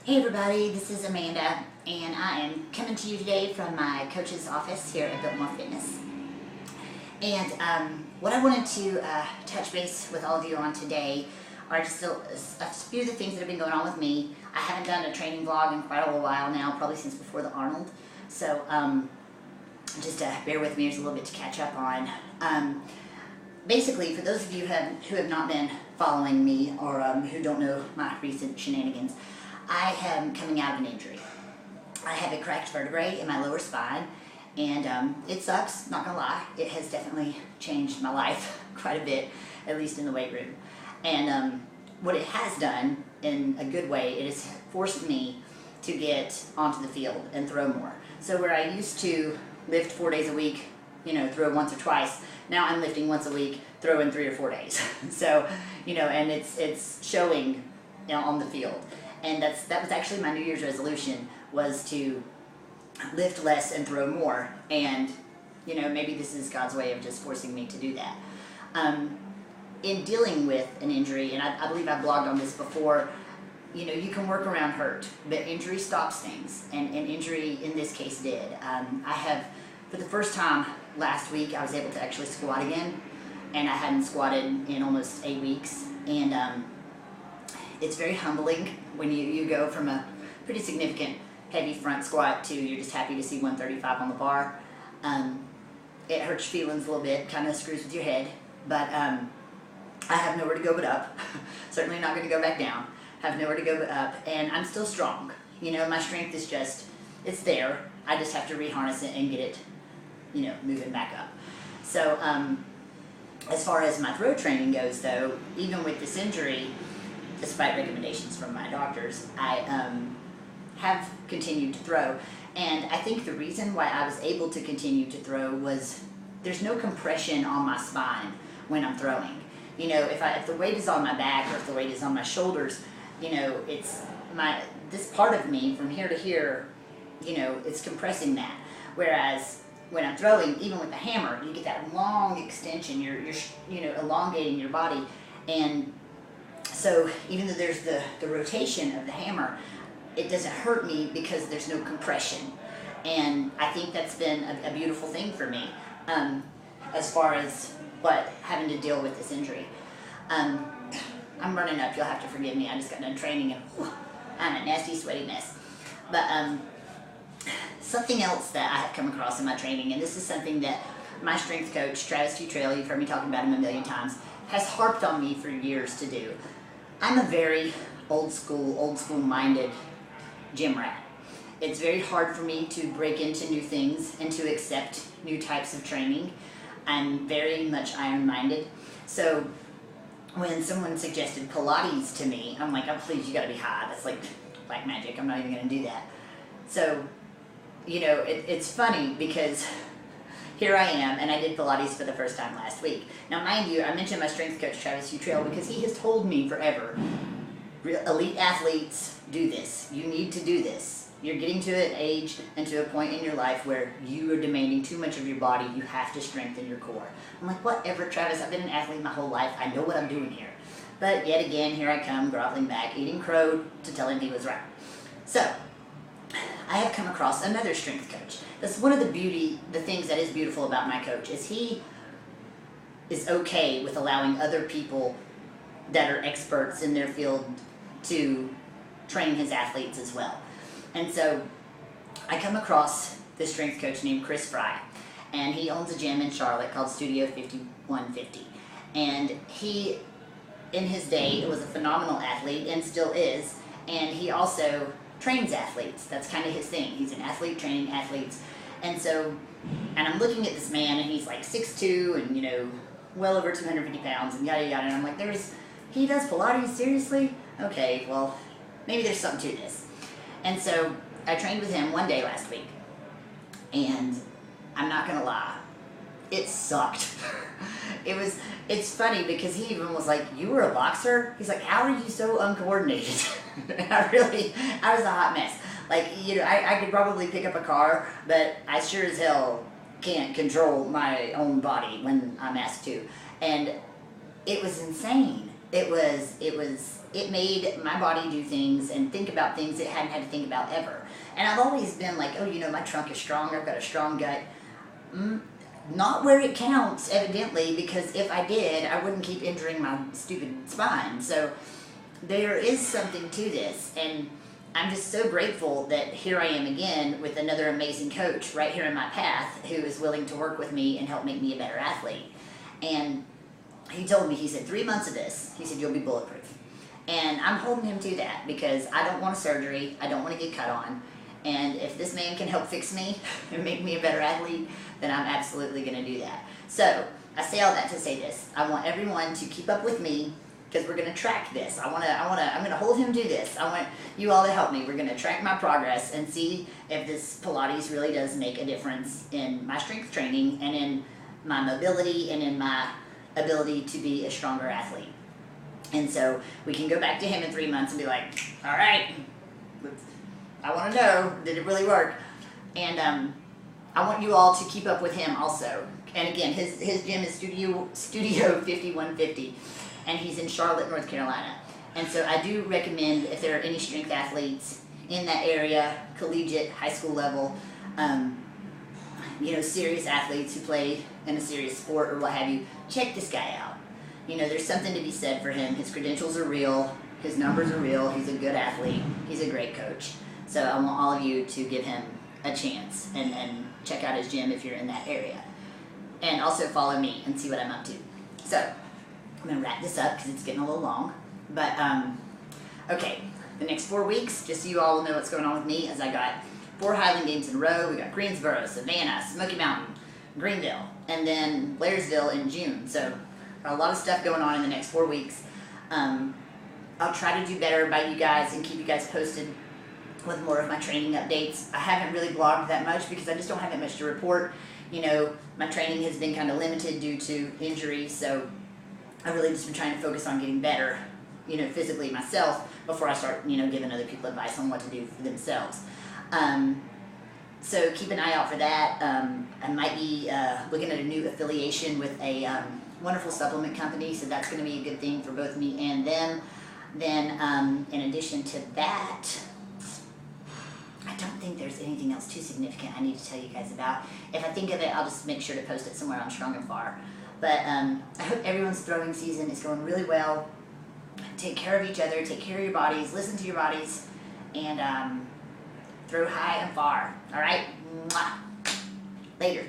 Hey everybody, this is Amanda, and I am coming to you today from my coach's office here at Built More Fitness. And what I wanted to touch base with all of you on today are just a few of the things that have been going on with me. I haven't done a training vlog in quite a little while now, probably since before the Arnold. So just bear with me, there's a little bit to catch up on. Basically, for those of you who have not been following me or who don't know my recent shenanigans, I am coming out of an injury. I have a cracked vertebrae in my lower spine, and it sucks, not gonna lie. It has definitely changed my life quite a bit, at least in the weight room. And what it has done, in a good way, it has forced me to get onto the field and throw more. So where I used to lift 4 days a week, throw once or twice, now I'm lifting once a week, throwing 3 or 4 days. So, and it's showing on the field. And that was actually my New Year's resolution, was to lift less and throw more. And, maybe this is God's way of just forcing me to do that. In dealing with an injury, and I believe I blogged on this before, you can work around hurt, but injury stops things. And injury, in this case, did. I have, for the first time last week, I was able to actually squat again. And I hadn't squatted in almost 8 weeks. And it's very humbling when you go from a pretty significant heavy front squat to you're just happy to see 135 on the bar. It hurts your feelings a little bit, kind of screws with your head, but I have nowhere to go but up. Certainly not going to go back down. Have nowhere to go but up, and I'm still strong. My strength is it's there. I just have to reharness it and get it, moving back up. So as far as my throw training goes, though, even with this injury, despite recommendations from my doctors, I have continued to throw. And I think the reason why I was able to continue to throw was there's no compression on my spine when I'm throwing. If the weight is on my back or if the weight is on my shoulders, it's this part of me from here to here, it's compressing that. Whereas when I'm throwing, even with the hammer, you get that long extension. You're elongating your body. And so even though there's the rotation of the hammer, it doesn't hurt me because there's no compression. And I think that's been a beautiful thing for me as far as having to deal with this injury. I'm running up, you'll have to forgive me. I just got done training and I'm a nasty, sweaty mess. But something else that I have come across in my training, and this is something that my strength coach, Travis Futrell, you've heard me talking about him a million times, has harped on me for years to do. I'm a very old school minded gym rat. It's very hard for me to break into new things and to accept new types of training. I'm very much iron-minded. So when someone suggested Pilates to me, I'm like, oh please, you gotta be high. That's like black magic. I'm not even gonna do that. So, it's funny because here I am, and I did Pilates for the first time last week. Now, mind you, I mentioned my strength coach, Travis Futrell, because he has told me forever, elite athletes do this. You need to do this. You're getting to an age and to a point in your life where you are demanding too much of your body. You have to strengthen your core. I'm like, whatever, Travis. I've been an athlete my whole life. I know what I'm doing here. But yet again, here I come, groveling back, eating crow to tell him he was right. So I have come across another strength coach. That's one of the things that is beautiful about my coach, is he is okay with allowing other people that are experts in their field to train his athletes as well. And so I come across this strength coach named Chris Fry, and he owns a gym in Charlotte called Studio 5150. And he, in his day, was a phenomenal athlete and still is, and he also trains athletes. That's kind of his thing. He's an athlete training athletes. And I'm looking at this man, and he's like 6'2", and well over 250 pounds, and yada yada, and I'm like, he does Pilates, seriously? Okay, well, maybe there's something to this. And so I trained with him one day last week, and I'm not gonna lie, it sucked. It's funny because he even was like, you were a boxer? He's like, how are you so uncoordinated? I was a hot mess. Like, I could probably pick up a car, but I sure as hell can't control my own body when I'm asked to. And it was insane. It was it made my body do things and think about things it hadn't had to think about ever. And I've always been like, oh, you know, my trunk is strong, I've got a strong gut. Not where it counts, evidently, because if I did, I wouldn't keep injuring my stupid spine. So there is something to this, and I'm just so grateful that here I am again with another amazing coach right here in my path who is willing to work with me and help make me a better athlete. And he told me, he said, 3 months of this, he said, you'll be bulletproof. And I'm holding him to that because I don't want a surgery, I don't want to get cut on. And if this man can help fix me and make me a better athlete, then I'm absolutely going to do that. So I say all that to say this. I want everyone to keep up with me because we're going to track this. I'm going to hold him to this. I want you all to help me. We're going to track my progress and see if this Pilates really does make a difference in my strength training and in my mobility and in my ability to be a stronger athlete. And so we can go back to him in 3 months and be like, all right, I want to know, did it really work? And I want you all to keep up with him also. And again, his gym is Studio 5150, and he's in Charlotte, North Carolina. And so I do recommend, if there are any strength athletes in that area, collegiate, high school level, you know, serious athletes who play in a serious sport or what have you, check this guy out. You know, there's something to be said for him. His credentials are real. His numbers are real. He's a good athlete. He's a great coach. So I want all of you to give him a chance and check out his gym if you're in that area. And also follow me and see what I'm up to. So I'm going to wrap this up because it's getting a little long. But, okay, the next 4 weeks, just so you all know what's going on with me, is I got 4 Highland games in a row. We got Greensboro, Savannah, Smoky Mountain, Greenville, and then Blairsville in June. So got a lot of stuff going on in the next 4 weeks. I'll try to do better by you guys and keep you guys posted with more of my training updates. I haven't really blogged that much because I just don't have that much to report. You know, my training has been kind of limited due to injury, so I've really just been trying to focus on getting better, you know, physically myself before I start, you know, giving other people advice on what to do for themselves. So keep an eye out for that. I might be looking at a new affiliation with a wonderful supplement company, so that's going to be a good thing for both me and them. Then, in addition to that, I don't think there's anything else too significant I need to tell you guys about. If I think of it, I'll just make sure to post it somewhere on Strong and Far. But I hope everyone's throwing season is going really well. Take care of each other, take care of your bodies, listen to your bodies, and throw high and far. All right? Mwah. Later.